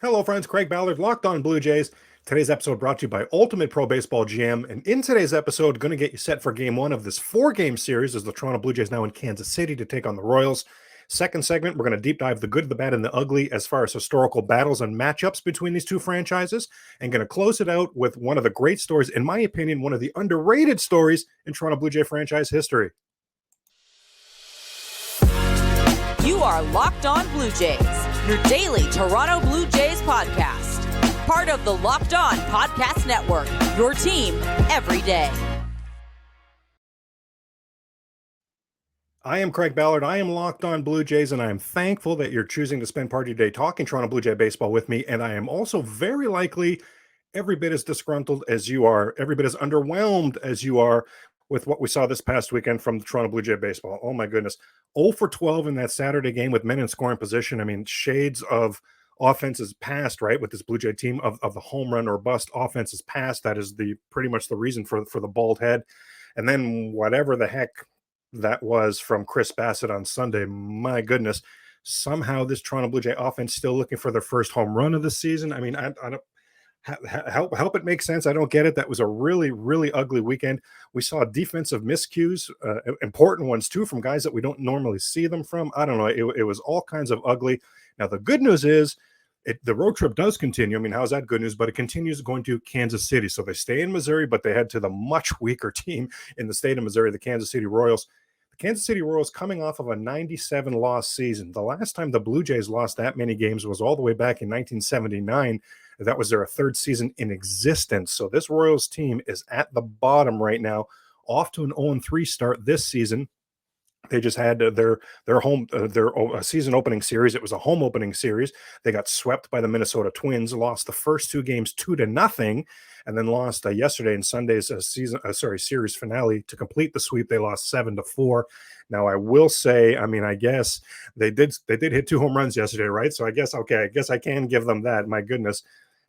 Hello, friends. Craig Ballard, Locked On Blue Jays. Today's episode brought to you by Ultimate Pro Baseball GM. And in today's episode, going to get you set for game one of this four-game series as the Toronto Blue Jays now in Kansas City to take on the Royals. Second segment, we're going to deep dive the good, the bad, and the ugly as far as historical battles and matchups between these two franchises. And going to close it out with one of the great stories, in my opinion, one of the underrated stories in Toronto Blue Jay franchise history. You are Locked On Blue Jays, your daily Toronto Blue Jays podcast. Part of the Locked On Podcast Network, your team every day. I am Craig Ballard. I am Locked On Blue Jays, and I am thankful that you're choosing to spend part of your day talking Toronto Blue Jay baseball with me. And I am also very likely every bit as disgruntled as you are, every bit as underwhelmed as you are with what we saw this past weekend from the Toronto Blue Jay baseball. Oh my goodness. 0 for 12 in that Saturday game with men in scoring position. I mean, shades of offenses past, right? With this Blue Jay team of the home run or bust offenses past. That is the pretty much the reason for the bald head. And then whatever the heck that was from Chris Bassett on Sunday, my goodness, somehow this Toronto Blue Jay offense still looking for their first home run of the season. I mean, I don't help it make sense. I don't get it. That was a really, really ugly weekend. We saw defensive miscues, important ones too, from guys that we don't normally see them from. I don't know. It was all kinds of ugly. Now, the good news is the road trip does continue. I mean, how's that good news? But it continues going to Kansas City. So they stay in Missouri, but they head to the much weaker team in the state of Missouri, the Kansas City Royals. The Kansas City Royals coming off of a 97-loss season. The last time the Blue Jays lost that many games was all the way back in 1979. That was their third season in existence. So this Royals team is at the bottom right now, off to an 0-3 start this season. They just had their season opening series. It was a home opening series. They got swept by the Minnesota Twins, lost the first two games 2-0, and then lost yesterday in Sunday's series finale to complete the sweep. They lost 7-4. Now I will say, I mean, I guess they did hit 2 home runs yesterday, right? So I guess I can give them that. My goodness.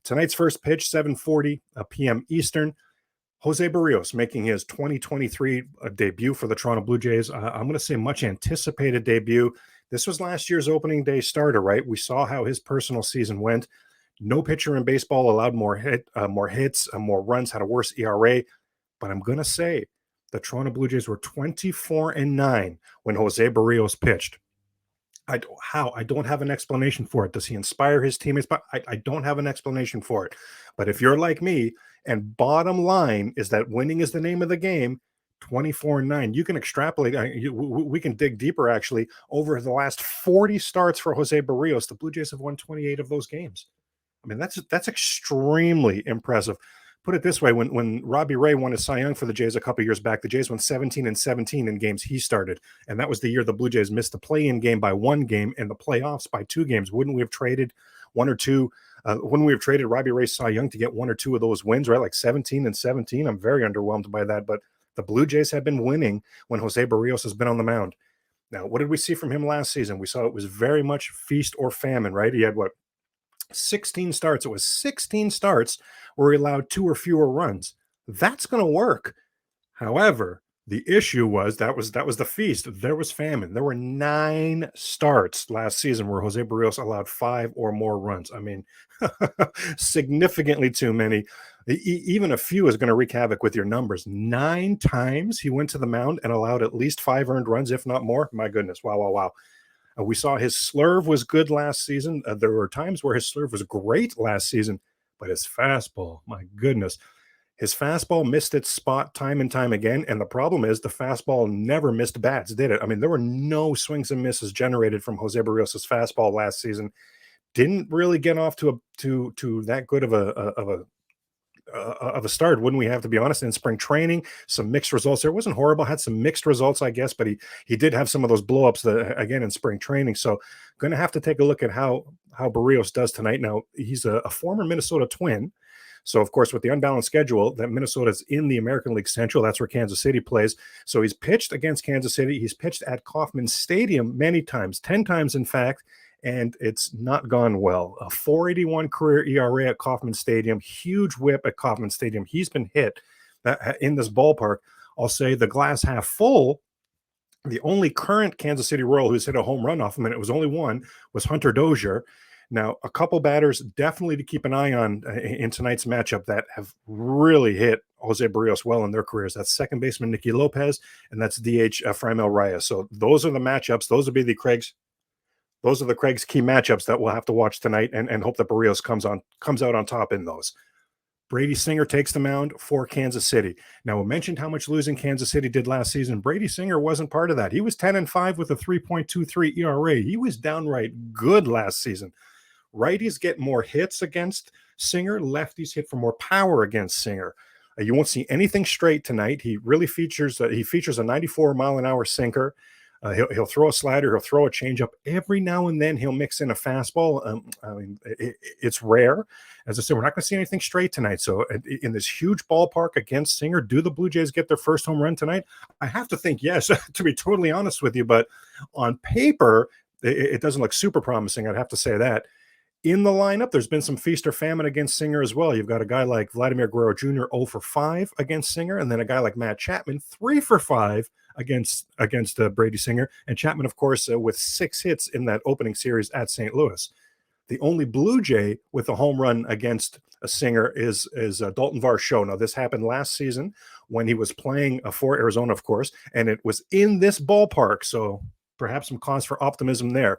Tonight's first pitch, 7:40 p.m. Eastern. Jose Berrios making his 2023 debut for the Toronto Blue Jays. I'm going to say much anticipated debut. This was last year's opening day starter, right? We saw how his personal season went. No pitcher in baseball allowed more hits, more runs, had a worse ERA. But I'm going to say the Toronto Blue Jays were 24-9 when Jose Berrios pitched. I don't have an explanation for it. Does he inspire his teammates? But I don't have an explanation for it. But if you're like me, and bottom line is that winning is the name of the game, 24-9, you can extrapolate. We can dig deeper, actually. Over the last 40 starts for Jose Berrios, the Blue Jays have won 28 of those games. I mean, that's extremely impressive. Put it this way, when Robbie Ray won his Cy Young for the Jays a couple years back, the Jays won 17-17 in games he started. And that was the year the Blue Jays missed the play-in game by 1 game and the playoffs by 2 games. Wouldn't we have traded 1 or 2? Wouldn't we have traded Robbie Ray Cy Young to get 1 or 2 of those wins, right? Like 17-17. I'm very underwhelmed by that. But the Blue Jays have been winning when Jose Berrios has been on the mound. Now, what did we see from him last season? We saw it was very much feast or famine, right? He had 16 starts. It was 16 starts where he allowed 2 or fewer runs. That's going to work. However, the issue was that was the feast. There was famine. There were 9 starts last season where Jose Berrios allowed 5 or more runs. I mean, significantly too many. Even a few is going to wreak havoc with your numbers. 9 times he went to the mound and allowed at least 5 earned runs, if not more. My goodness. Wow. We saw his slurve was good last season. There were times where his slurve was great last season, but his fastball, my goodness. His fastball missed its spot time and time again, and the problem is the fastball never missed bats, did it? I mean, there were no swings and misses generated from Jose Berrios' fastball last season. Didn't really get off to that good of a start, wouldn't we have to be honest? In spring training, some mixed results there. It wasn't horrible, had some mixed results, I guess, but he did have some of those blowups again in spring training. So going to have to take a look at how Berrios does tonight. Now, he's a former Minnesota Twin. So, of course, with the unbalanced schedule, that Minnesota's in the American League Central. That's where Kansas City plays. So he's pitched against Kansas City. He's pitched at Kauffman Stadium many times, 10 times, in fact, and it's not gone well. A 4.81 career ERA at Kauffman Stadium, huge whip at Kauffman Stadium. He's been hit in this ballpark. I'll say the glass half full. The only current Kansas City Royal who's hit a home run off him, and it was only one, was Hunter Dozier. Now, a couple batters definitely to keep an eye on in tonight's matchup that have really hit Jose Berrios well in their careers. That's second baseman Nicky Lopez, and that's DH Framil Reyes. So those are the matchups. Those will be the Craig's. Those are the Craig's key matchups that we'll have to watch tonight, and hope that Berrios comes out on top in those. Brady Singer takes the mound for Kansas City. Now, we mentioned how much losing Kansas City did last season. Brady Singer wasn't part of that. He was 10-5 with a 3.23 ERA. He was downright good last season. Righties get more hits against Singer. Lefties hit for more power against Singer. You won't see anything straight tonight. He really features a 94-mile-an-hour sinker. He'll throw a slider. He'll throw a changeup. Every now and then he'll mix in a fastball. It's rare. As I said, we're not going to see anything straight tonight. So in this huge ballpark against Singer, do the Blue Jays get their first home run tonight? I have to think yes, to be totally honest with you. But on paper, it doesn't look super promising. I'd have to say that. In the lineup, there's been some feast or famine against Singer as well. You've got a guy like Vladimir Guerrero Jr. 0 for 5 against Singer, and then a guy like Matt Chapman 3 for 5 against Brady Singer. And Chapman, of course, with 6 hits in that opening series at St. Louis. The only Blue Jay with a home run against a Singer is Dalton Varsho. Now, this happened last season when he was playing for Arizona, of course, and it was in this ballpark. So perhaps some cause for optimism there.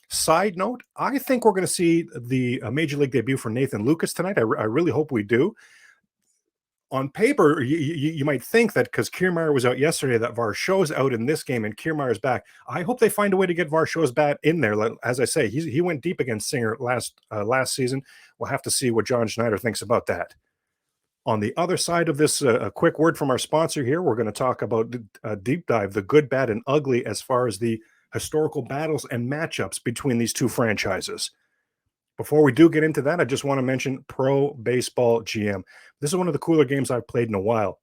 Side note, I think we're going to see the Major League debut for Nathan Lucas tonight. I really hope we do. On paper, you might think that because Kiermaier was out yesterday, that Varsho's out in this game and Kiermaier's back. I hope they find a way to get Varsho's bat in there. As I say, he went deep against Singer last season. We'll have to see what John Schneider thinks about that. On the other side of this, a quick word from our sponsor here. We're going to talk about a deep dive, the good, bad, and ugly as far as the historical battles and matchups between these two franchises. Before we do get into that, I just want to mention Pro Baseball GM. This is one of the cooler games I've played in a while.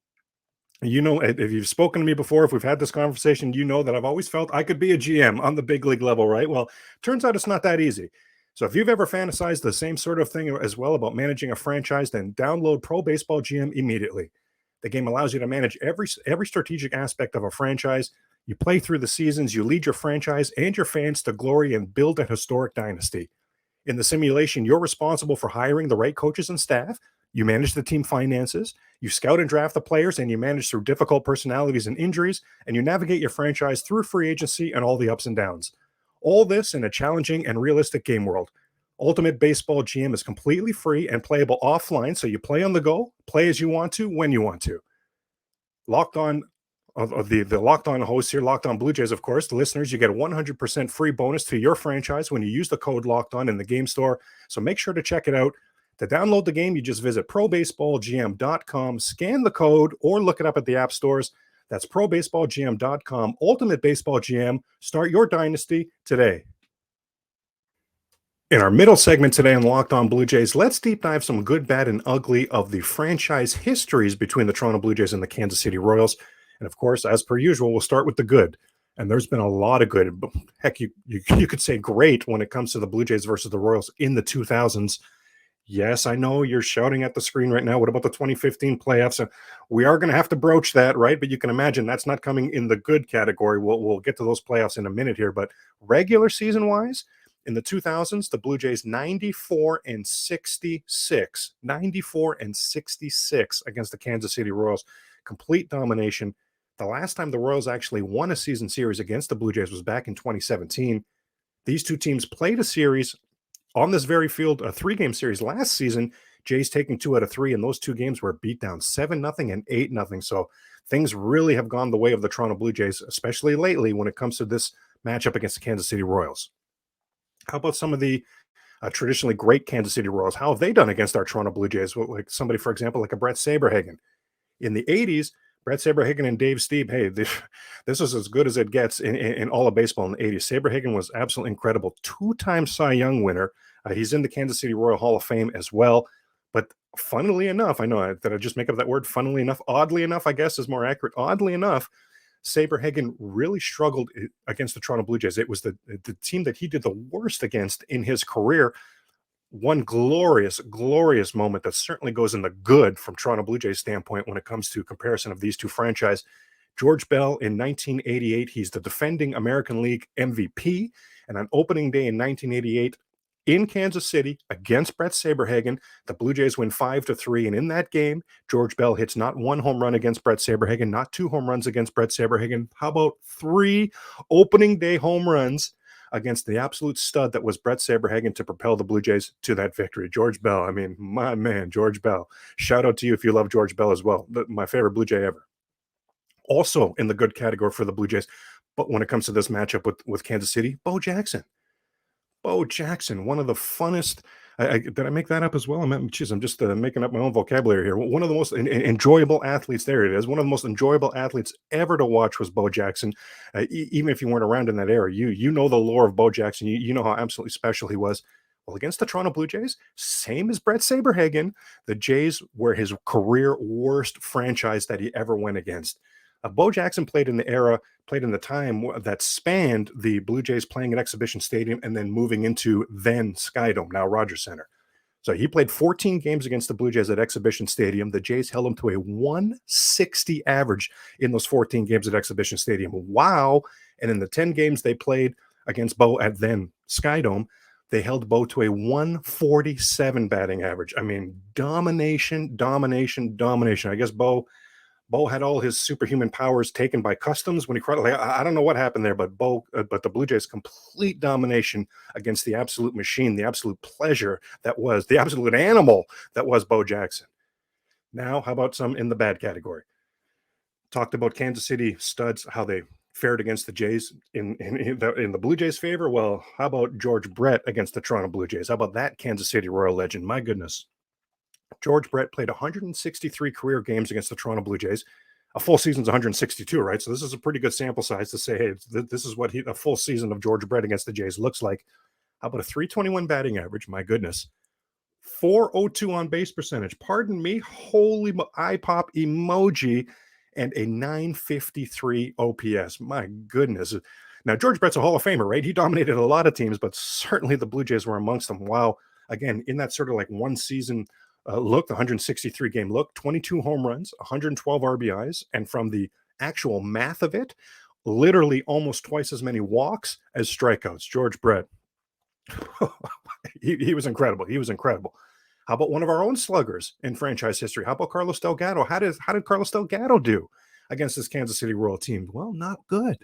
You know, if you've spoken to me before, if we've had this conversation, you know that I've always felt I could be a GM on the big league level, right? Well, turns out it's not that easy. So if you've ever fantasized the same sort of thing as well about managing a franchise, then download Pro Baseball GM immediately. The game allows you to manage every strategic aspect of a franchise. You play through the seasons, you lead your franchise and your fans to glory and build a historic dynasty. In the simulation, you're responsible for hiring the right coaches and staff. You manage the team finances. You scout and draft the players, and you manage through difficult personalities and injuries, and you navigate your franchise through free agency and all the ups and downs. All this in a challenging and realistic game world. Ultimate Baseball GM is completely free and playable offline, so you play on the go, play as you want to, when you want to. Locked On of the Locked On hosts here, Locked On Blue Jays, of course, the listeners, you get a 100% free bonus to your franchise when you use the code Locked On in the game store. So make sure to check it out. To download the game, you just visit probaseballgm.com, scan the code, or look it up at the app stores. That's probaseballgm.com. Ultimate Baseball GM. Start your dynasty today. In our middle segment today on Locked On Blue Jays, let's deep dive some good, bad, and ugly of the franchise histories between the Toronto Blue Jays and the Kansas City Royals. And of course, as per usual, we'll start with the good. And there's been a lot of good. Heck, you could say great when it comes to the Blue Jays versus the Royals in the 2000s. Yes, I know you're shouting at the screen right now. What about the 2015 playoffs? And we are going to have to broach that, right? But you can imagine that's not coming in the good category. We'll get to those playoffs in a minute here. But regular season-wise, in the 2000s, the Blue Jays 94-66. 94-66 against the Kansas City Royals. Complete domination. The last time the Royals actually won a season series against the Blue Jays was back in 2017. These two teams played a series on this very field, a 3-game series last season. Jays taking 2 out of 3, and those 2 games were beat down 7-0 and 8-0. So things really have gone the way of the Toronto Blue Jays, especially lately when it comes to this matchup against the Kansas City Royals. How about some of the traditionally great Kansas City Royals? How have they done against our Toronto Blue Jays? Like somebody, for example, like a Brett Saberhagen. In the 80s, Brett Saberhagen and Dave Stieb, hey, this is as good as it gets in all of baseball in the 80s. Saberhagen was absolutely incredible. 2-time Cy Young winner. He's in the Kansas City Royal Hall of Fame as well. But funnily enough, I know that I just make up that word, funnily enough, oddly enough, I guess is more accurate. Oddly enough, Saberhagen really struggled against the Toronto Blue Jays. It was the team that he did the worst against in his career. One glorious, glorious moment that certainly goes in the good from Toronto Blue Jays standpoint when it comes to comparison of these two franchises. George Bell in 1988, he's the defending American League MVP. And on opening day in 1988, in Kansas City against Brett Saberhagen. The Blue Jays win 5-3. And in that game, George Bell hits not one home run against Brett Saberhagen, not two home runs against Brett Saberhagen. How about 3 opening day home runs against the absolute stud that was Brett Saberhagen to propel the Blue Jays to that victory? George Bell, I mean, my man, George Bell. Shout out to you if you love George Bell as well. My favorite Blue Jay ever. Also in the good category for the Blue Jays, but when it comes to this matchup with Kansas City, Bo Jackson. Bo Jackson, one of the funnest. Did I make that up as well? I'm just making up my own vocabulary here. One of the most enjoyable athletes. There it is. One of the most enjoyable athletes ever to watch was Bo Jackson. Even if you weren't around in that era, you know the lore of Bo Jackson. You know how absolutely special he was. Well, against the Toronto Blue Jays, same as Brett Saberhagen, the Jays were his career worst franchise that he ever went against. Bo Jackson played in the time that spanned the Blue Jays playing at Exhibition Stadium and then moving into then Skydome, now Rogers Center. So he played 14 games against the Blue Jays at Exhibition Stadium. The Jays held him to a 160 average in those 14 games at Exhibition Stadium. Wow. And in the 10 games they played against Bo at then Skydome, they held Bo to a 147 batting average. I mean, domination. I guess Bo had all his superhuman powers taken by customs when he cried. Like, I don't know what happened there, but the Blue Jays' complete domination against the absolute machine, the absolute pleasure that was, the absolute animal that was Bo Jackson. Now, how about some in the bad category? Talked about Kansas City studs, how they fared against the Jays in the Blue Jays' favor. Well, how about George Brett against the Toronto Blue Jays? How about that Kansas City Royal legend? My goodness. George Brett played 163 career games against the Toronto Blue Jays. A full season's 162, right? So this is a pretty good sample size to say, hey, this is what a full season of George Brett against the Jays looks like. How about a 321 batting average? My goodness. 402 on base percentage. Pardon me. Holy eye pop emoji. And a 953 OPS. My goodness. Now, George Brett's a Hall of Famer, right? He dominated a lot of teams, but certainly the Blue Jays were amongst them. Wow. Again, in that sort of like one season look, the 163 game look, 22 home runs, 112 RBIs, and from the actual math of it, literally almost twice as many walks as strikeouts. George Brett, he was incredible. He was incredible. How about one of our own sluggers in franchise history? How about Carlos Delgado? How did Carlos Delgado do against this Kansas City Royal team? Well, not good.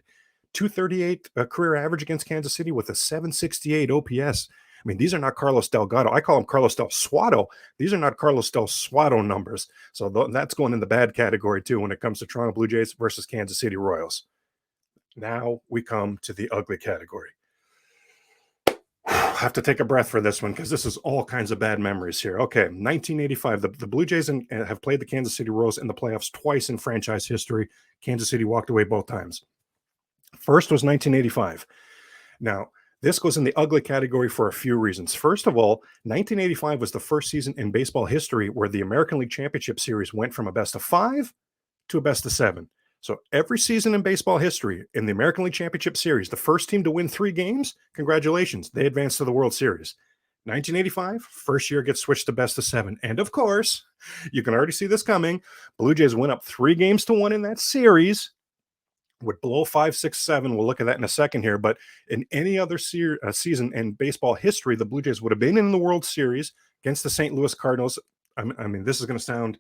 238 career average against Kansas City with a 768 OPS. I mean, these are not Carlos Delgado. I call him Carlos Del Suado. These are not Carlos Del Suado numbers. So that's going in the bad category, too, when it comes to Toronto Blue Jays versus Kansas City Royals. Now we come to the ugly category. I have to take a breath for this one because this is all kinds of bad memories here. Okay, 1985. The Blue Jays have played the Kansas City Royals in the playoffs twice in franchise history. Kansas City walked away both times. First was 1985. Now, this goes in the ugly category for a few reasons. First of all, 1985 was the first season in baseball history where the American League Championship Series went from a best of 5 to a best of 7. So every season in baseball history in the American League Championship Series, the first team to win 3 games, congratulations, they advanced to the World Series. 1985, first year gets switched to best of 7. And of course, you can already see this coming. Blue Jays went up 3-1 in that series. Would blow 5, 6, 7. We'll look at that in a second here. But in any other season in baseball history, the Blue Jays would have been in the World Series against the St. Louis Cardinals. I mean, this is going to sound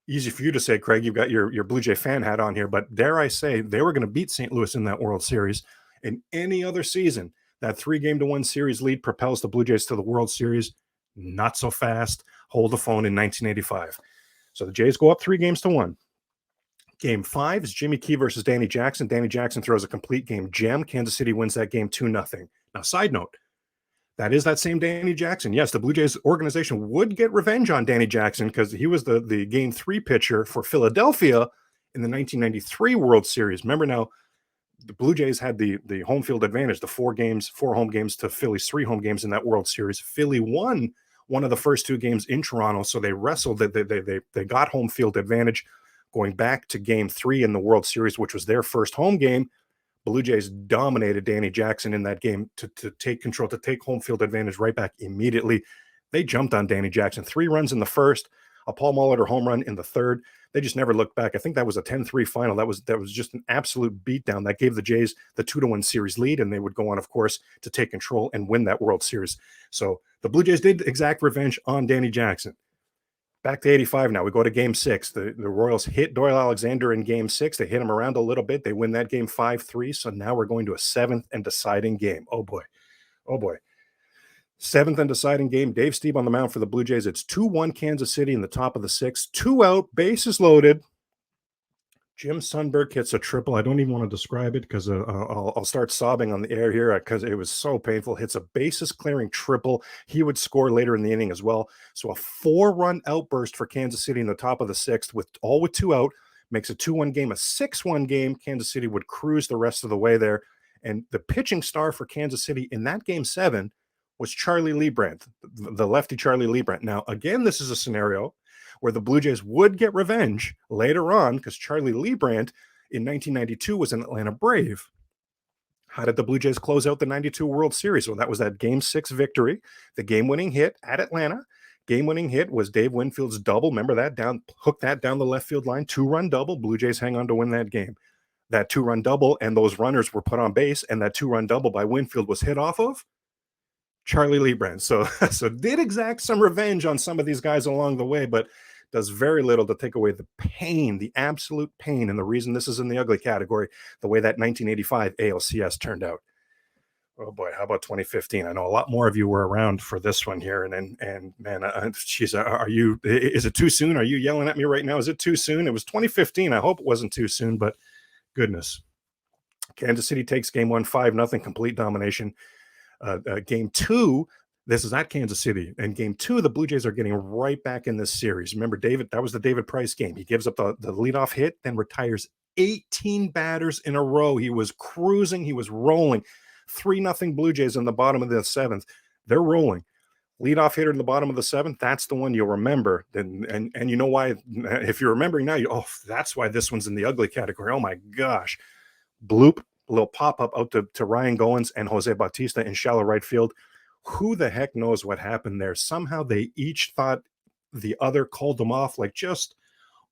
easy for you to say, Craig. You've got your Blue Jay fan hat on here. But dare I say, they were going to beat St. Louis in that World Series. In any other season, that 3-1 series lead propels the Blue Jays to the World Series. Not so fast. Hold the phone in 1985. So the Jays go up 3-1. Game 5 is Jimmy Key versus Danny Jackson. Danny Jackson throws a complete game gem. Kansas City wins that game 2-0. Now, side note, that is that same Danny Jackson. Yes, the Blue Jays organization would get revenge on Danny Jackson because he was the Game 3 pitcher for Philadelphia in the 1993 World Series. Remember now, the Blue Jays had the home field advantage, the 4 home games to Philly's 3 home games in that World Series. Philly won one of the first 2 games in Toronto, so they wrestled. They got home field advantage. Going back to Game 3 in the World Series, which was their first home game, Blue Jays dominated Danny Jackson in that game to take control, to take home field advantage right back immediately. They jumped on Danny Jackson. 3 runs in the first, a Paul Molitor home run in the third. They just never looked back. I think that was a 10-3 final. That was just an absolute beatdown. That gave the Jays the 2-1 series lead, and they would go on, of course, to take control and win that World Series. So the Blue Jays did exact revenge on Danny Jackson. Back to 85 now. We go to game 6. The Royals hit Doyle Alexander in game 6. They hit him around a little bit. They win that game 5-3. So now we're going to a 7th and deciding game. Oh, boy. Oh, boy. 7th and deciding game. Dave Stieb on the mound for the Blue Jays. It's 2-1 Kansas City in the top of the 6th. 2 out, bases loaded. Jim Sundberg hits a triple. I don't even want to describe it because I'll start sobbing on the air here because it was so painful. Hits a bases clearing triple. He would score later in the inning as well. So a 4-run outburst for Kansas City in the top of the 6th with 2 out. Makes a 2-1 game, a 6-1 game. Kansas City would cruise the rest of the way there. And the pitching star for Kansas City in that game 7 was Charlie Liebrandt, the lefty Charlie Liebrandt. Now, again, this is a scenario where the Blue Jays would get revenge later on because Charlie Liebrandt in 1992 was an Atlanta Brave. How did the Blue Jays close out the 92 World Series? Well, that was that Game 6 victory, the game-winning hit at Atlanta. Game-winning hit was Dave Winfield's double. Remember that? Hooked that down the left field line, 2-run double. Blue Jays hang on to win that game. That 2-run double, and those runners were put on base, and that 2-run double by Winfield was hit off of Charlie Liebrandt. So did exact some revenge on some of these guys along the way, but does very little to take away the pain, the absolute pain, and the reason this is in the ugly category, the way that 1985 ALCS turned out. Oh boy, how about 2015? I know a lot more of you were around for this one here, and man, geez, is it too soon? Are you yelling at me right now? Is it too soon? It was 2015. I hope it wasn't too soon, but goodness. Kansas City takes game 1, 5-0, complete domination. Game 2, this is at Kansas City. And game 2, the Blue Jays are getting right back in this series. Remember, that was the David Price game. He gives up the leadoff hit, then retires 18 batters in a row. He was cruising. He was rolling. 3-0 Blue Jays in the bottom of the 7th. They're rolling. Leadoff hitter in the bottom of the 7th, that's the one you'll remember. And you know why? If you're remembering now, that's why this one's in the ugly category. Oh, my gosh. Bloop. A little pop-up out to Ryan Goins and Jose Bautista in shallow right field. Who the heck knows what happened there? Somehow they each thought the other called them off, like just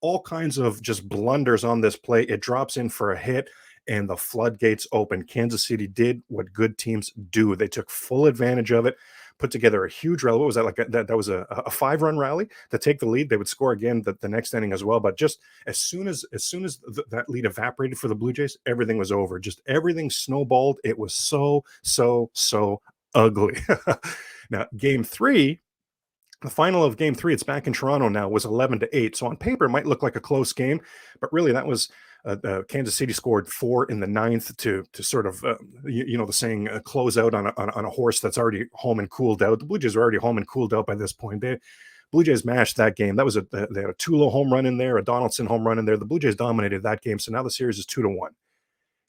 all kinds of just blunders on this play. It drops in for a hit, and the floodgates open. Kansas City did what good teams do. They took full advantage of it, put together a huge rally. What was that? That was a 5-run rally to take the lead. They would score again the next inning as well. But just as soon as that lead evaporated for the Blue Jays, everything was over. Just everything snowballed. It was so ugly. Now, game 3, the final of game 3, it's back in Toronto now, was 11-8. So on paper, it might look like a close game, but really that was Kansas City scored 4 in the 9th to sort of, the saying, close out on a horse that's already home and cooled out. The Blue Jays are already home and cooled out by this point. Blue Jays mashed that game. They had a Tulo home run in there, a Donaldson home run in there. The Blue Jays dominated that game. So now the series is 2-1.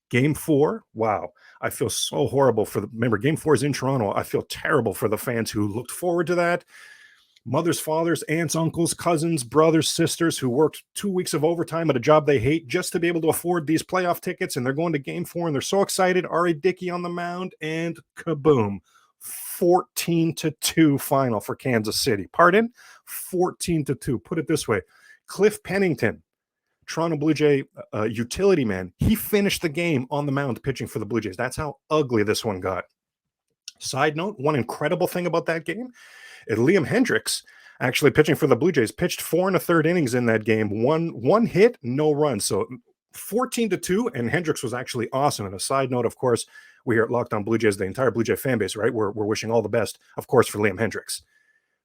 Game 4, wow. I feel so horrible remember, game 4 is in Toronto. I feel terrible for the fans who looked forward to that. Mothers, fathers, aunts, uncles, cousins, brothers, sisters who worked 2 weeks of overtime at a job they hate just to be able to afford these playoff tickets, and they're going to game 4, and they're so excited. R.A. Dickey on the mound, and kaboom. 14-2 final for Kansas City. Pardon? 14-2. Put it this way. Cliff Pennington, Toronto Blue Jay utility man, he finished the game on the mound pitching for the Blue Jays. That's how ugly this one got. Side note, one incredible thing about that game, Liam Hendricks, actually pitching for the Blue Jays, pitched 4 1/3 innings in that game. One hit, no runs. So 14-2, and Hendricks was actually awesome. And a side note, of course, we here at Locked On Blue Jays, the entire Blue Jay fan base, right? We're wishing all the best, of course, for Liam Hendricks.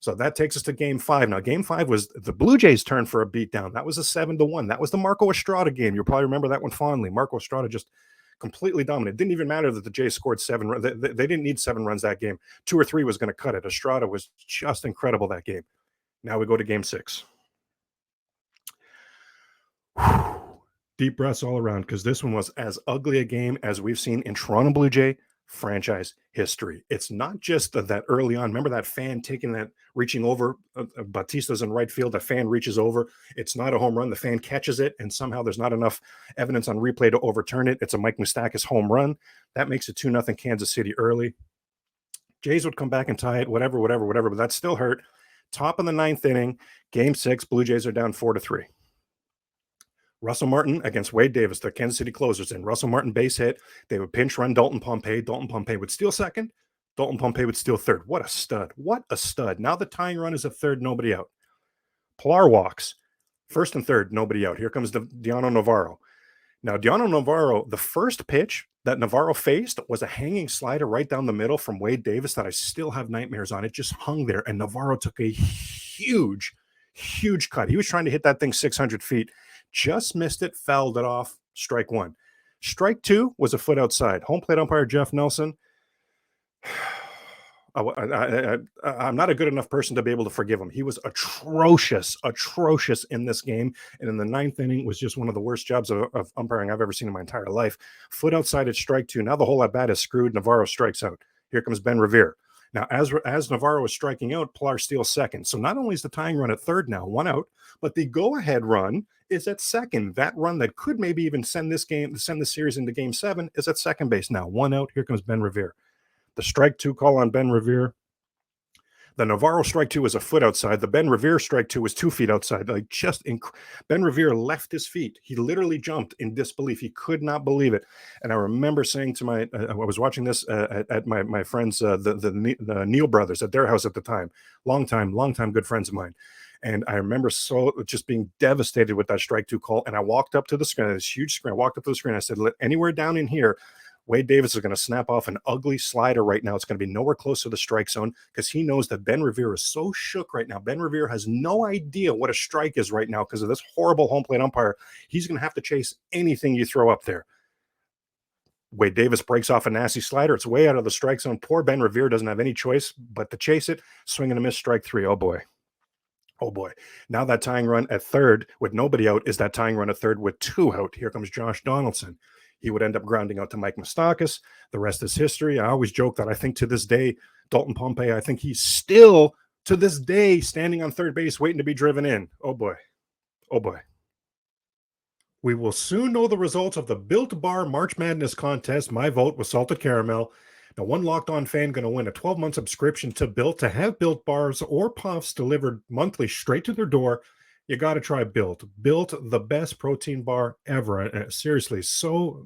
So that takes us to game 5. Now, game 5 was the Blue Jays' turn for a beatdown. That was a 7-1. That was the Marco Estrada game. You'll probably remember that one fondly. Marco Estrada just completely dominated. Didn't even matter that the Jays scored 7 runs. They didn't need 7 runs that game. 2 or 3 was going to cut it. Estrada was just incredible that game. Now we go to game 6. Deep breaths all around, because this one was as ugly a game as we've seen in Toronto Blue Jay franchise history. It's not just that early on. Remember that fan reaching over, Bautista's in right field, the fan reaches over. It's not a home run. The fan catches it, and somehow there's not enough evidence on replay to overturn it. It's a Mike Moustakas home run. That makes it 2-0 Kansas City early. Jays would come back and tie it, whatever, but that still hurt. Top of the ninth inning, game 6, Blue Jays are down 4-3. Russell Martin against Wade Davis, the Kansas City closers, and Russell Martin base hit. They would pinch run Dalton Pompey. Dalton Pompey would steal second. Dalton Pompey would steal third. What a stud. What a stud. Now the tying run is at third, nobody out. Pilar walks. First and third, nobody out. Here comes Diano Navarro. Now, Diano Navarro, the first pitch that Navarro faced was a hanging slider right down the middle from Wade Davis that I still have nightmares on. It just hung there, and Navarro took a huge, huge cut. He was trying to hit that thing 600 feet. Just missed it, fouled it off, strike 1. Strike 2 was a foot outside. Home plate umpire Jeff Nelson. I'm not a good enough person to be able to forgive him. He was atrocious in this game. And in the ninth inning was just one of the worst jobs of umpiring I've ever seen in my entire life. Foot outside at strike 2. Now the whole at bat is screwed. Navarro strikes out. Here comes Ben Revere. Now, as Navarro is striking out, Pilar steals second. So not only is the tying run at third now, 1 out, but the go-ahead run is at second. That run that could maybe even send the series into game 7 is at second base now. 1 out. Here comes Ben Revere. The strike 2 call on Ben Revere. The Navarro strike 2 was a foot outside. The Ben Revere strike 2 was 2 feet outside. Ben Revere left his feet. He literally jumped in disbelief. He could not believe it. And I remember saying to I was watching this at my friends, the Neal brothers at their house at the time. Long time good friends of mine. And I remember just being devastated with that strike 2 call. And I walked up to the screen, this huge screen. I walked up to the screen. I said, anywhere down in here, Wade Davis is going to snap off an ugly slider right now. It's going to be nowhere close to the strike zone because he knows that Ben Revere is so shook right now. Ben Revere has no idea what a strike is right now because of this horrible home plate umpire. He's going to have to chase anything you throw up there. Wade Davis breaks off a nasty slider. It's way out of the strike zone. Poor Ben Revere doesn't have any choice but to chase it. Swing and a miss, strike 3. Oh, boy. Oh, boy. Now that tying run at third with nobody out is that tying run at third with 2 out. Here comes Josh Donaldson. He would end up grounding out to Mike Moustakas. The rest is history. I always joke that I think to this day, Dalton Pompey, I think he's still, to this day, standing on third base waiting to be driven in. Oh, boy. Oh, boy. We will soon know the results of the Built Bar March Madness contest. My vote was salted caramel. Now, one Locked On fan going to win a 12-month subscription to Built to have Built Bars or Puffs delivered monthly straight to their door. You got to try Built. Built, the best protein bar ever. Seriously,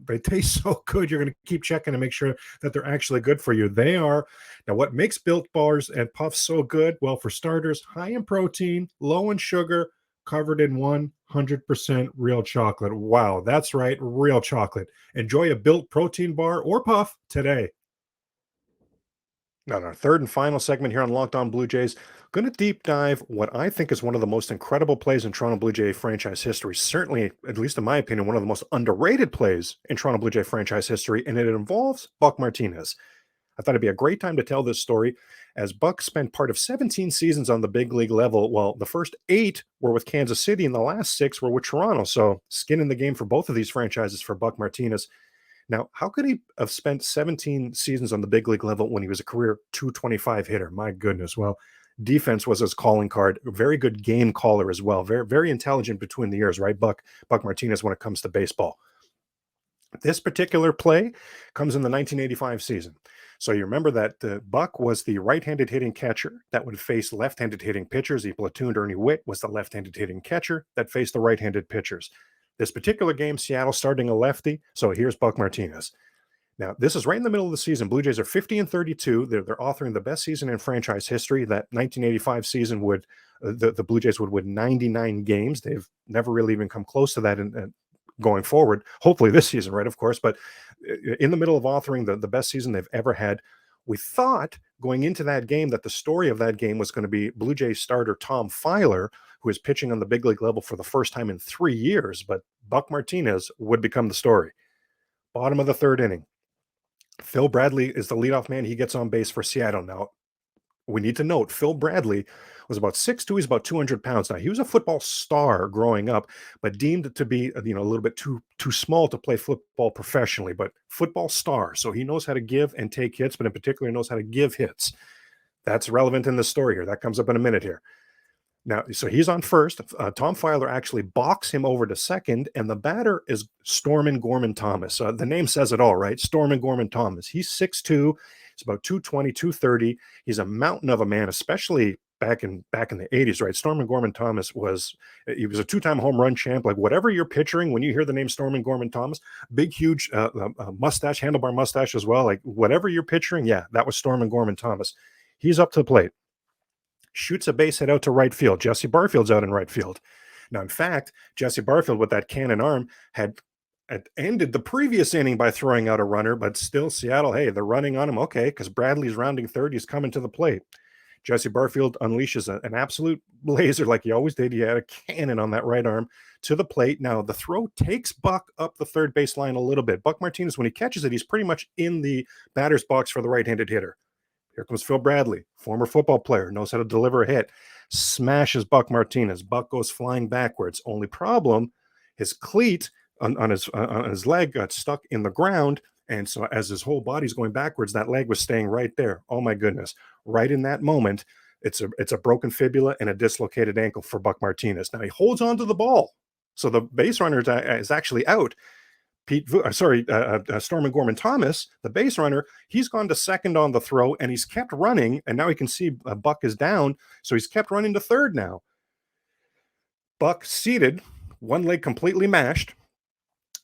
they taste so good. You're going to keep checking to make sure that they're actually good for you. They are. Now, what makes Built Bars and Puffs so good? Well, for starters, high in protein, low in sugar, covered in 100% real chocolate. Wow, that's right, real chocolate. Enjoy a Built protein bar or puff today. Now, in our third and final segment here on Locked On Blue Jays, going to deep dive what I think is one of the most incredible plays in Toronto Blue Jay franchise history. Certainly, at least in my opinion, one of the most underrated plays in Toronto Blue Jay franchise history, and it involves Buck Martinez. I thought it'd be a great time to tell this story, as Buck spent part of 17 seasons on the big league level. Well, the first 8 were with Kansas City, and the last 6 were with Toronto. So, skin in the game for both of these franchises for Buck Martinez. Now, how could he have spent 17 seasons on the big league level when he was a career 225 hitter? My goodness. Well, defense was his calling card. A very good game caller as well. Very, very intelligent between the ears, right? Buck Martinez when it comes to baseball. This particular play comes in the 1985 season. So you remember that Buck was the right-handed hitting catcher that would face left-handed hitting pitchers. He platooned Ernie Witt was the left-handed hitting catcher that faced the right-handed pitchers. This particular game, Seattle starting a lefty. So here's Buck Martinez. Now, this is right in the middle of the season. Blue Jays are 50-32. They're authoring the best season in franchise history. That 1985 season the Blue Jays would win 99 games. They've never really even come close to that in going forward. Hopefully this season, right, of course. But in the middle of authoring the best season they've ever had, we thought going into that game that the story of that game was going to be Blue Jays starter Tom Filer, who is pitching on the big league level for the first time in 3 years. But Buck Martinez would become the story. Bottom of the third inning. Phil Bradley is the leadoff man. He gets on base for Seattle. Now, we need to note, Phil Bradley was about 6'2". He's about 200 pounds. Now, he was a football star growing up, but deemed to be, a little bit too small to play football professionally, but football star. So he knows how to give and take hits, but in particular knows how to give hits. That's relevant in the story here. That comes up in a minute here. Now, so he's on first. Tom Filer actually balks him over to second, and the batter is Stormin' Gorman Thomas. The name says it all, right? Stormin' Gorman Thomas. He's 6'2". He's about 220, 230. He's a mountain of a man, especially back in the 80s, right? Stormin' Gorman Thomas was a two-time home run champ. Like whatever you're picturing when you hear the name Stormin' Gorman Thomas, big, huge mustache, handlebar mustache as well. Like whatever you're picturing, yeah, that was Stormin' Gorman Thomas. He's up to the plate, shoots a base hit out to right field. Jesse Barfield's out in right field. Now, in fact, Jesse Barfield with that cannon arm had ended the previous inning by throwing out a runner, but still Seattle, hey, they're running on him. Okay, because Bradley's rounding third. He's coming to the plate. Jesse Barfield unleashes an absolute laser like he always did. He had a cannon on that right arm to the plate. Now, the throw takes Buck up the third base line a little bit. Buck Martinez, when he catches it, he's pretty much in the batter's box for the right-handed hitter. Here comes Phil Bradley, former football player, knows how to deliver a hit, smashes Buck Martinez. Buck goes flying backwards. Only problem, his cleat on his leg got stuck in the ground, and so as his whole body's going backwards, that leg was staying right there. Oh my goodness. Right in that moment, it's a broken fibula and a dislocated ankle for Buck Martinez. Now he holds on to the ball. So the base runner is actually out. Stormin' Gorman Thomas, the base runner, he's gone to second on the throw, and he's kept running, and now he can see Buck is down, so he's kept running to third now. Buck seated, one leg completely mashed.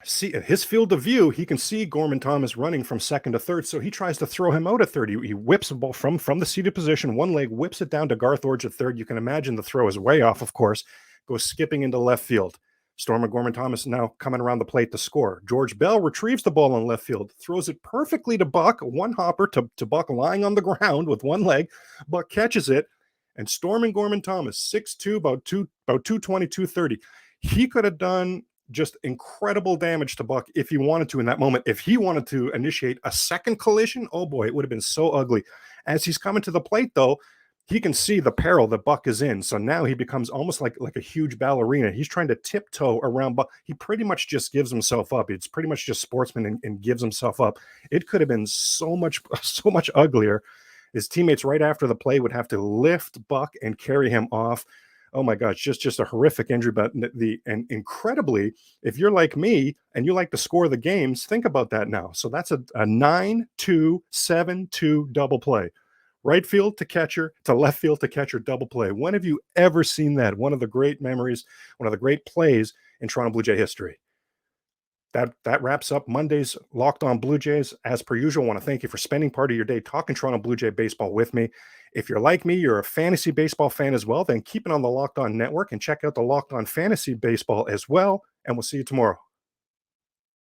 See his field of view, he can see Gorman Thomas running from second to third, so he tries to throw him out at third. He whips the ball from the seated position, one leg, whips it down to Garth Orge at third. You can imagine the throw is way off, of course, goes skipping into left field. Stormin' Gorman Thomas now coming around the plate to score. George Bell retrieves the ball on left field, throws it perfectly to Buck, one hopper to Buck lying on the ground with one leg. Buck catches it, and Stormin' Gorman Thomas, 6'2", about 220, 230. He could have done just incredible damage to Buck if he wanted to in that moment. If he wanted to initiate a second collision, oh boy, it would have been so ugly. As he's coming to the plate, though, he can see the peril that Buck is in. So now he becomes almost like a huge ballerina. He's trying to tiptoe around Buck. He pretty much just gives himself up. It's pretty much just sportsman and gives himself up. It could have been so much uglier. His teammates right after the play would have to lift Buck and carry him off. Oh my gosh, just a horrific injury. But and incredibly, if you're like me and you like to score the games, think about that now. So that's a 9-2, 7-2 double play. Right field to catcher to left field to catcher double play. When have you ever seen that? One of the great memories, one of the great plays in Toronto Blue Jay history. That wraps up Monday's Locked On Blue Jays. As per usual, I want to thank you for spending part of your day talking Toronto Blue Jay baseball with me. If you're like me, you're a fantasy baseball fan as well, then keep it on the Locked On Network and check out the Locked On Fantasy Baseball as well. And we'll see you tomorrow.